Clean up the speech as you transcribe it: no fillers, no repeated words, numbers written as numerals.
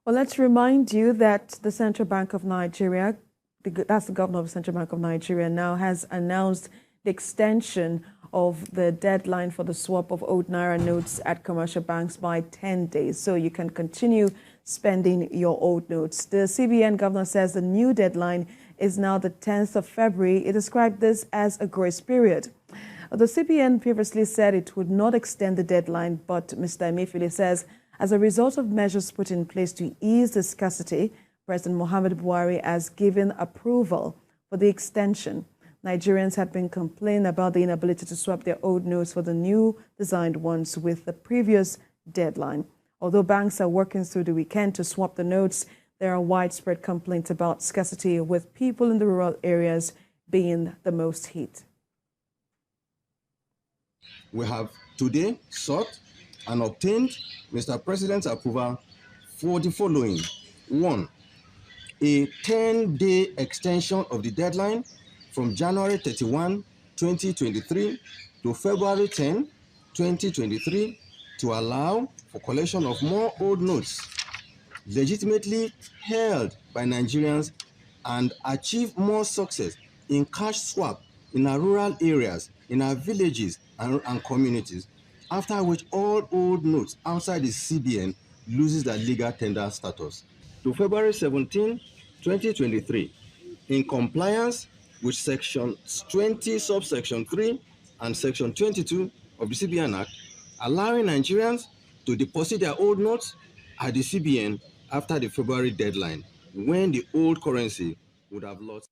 Well, let's remind you that the Central Bank of Nigeria, that's the governor of the Central Bank of Nigeria, now has announced the extension of the deadline for the swap of old Naira notes at commercial banks by 10 days. So you can continue spending your old notes. The CBN governor says the new deadline is now the 10th of February. He described this as a grace period. The CBN previously said it would not extend the deadline, but Mr. Emefiele says as a result of measures put in place to ease the scarcity, President Muhammadu Buhari has given approval for the extension. Nigerians had been complaining about the inability to swap their old notes for the new designed ones with the previous deadline. Although banks are working through the weekend to swap the notes, there are widespread complaints about scarcity, with people in the rural areas being the most hit. We have today sought and obtained Mr. President's approval for the following. 1. A 10-day extension of the deadline from January 31, 2023 to February 10, 2023 to allow for collection of more old notes legitimately held by Nigerians and achieve more success in cash swap in our rural areas, in our villages and communities, after which all old notes outside the CBN loses their legal tender status. To February 17, 2023, in compliance with Section 20, subsection 3 and Section 22 of the CBN Act, allowing Nigerians to deposit their old notes at the CBN after the February deadline, when the old currency would have lost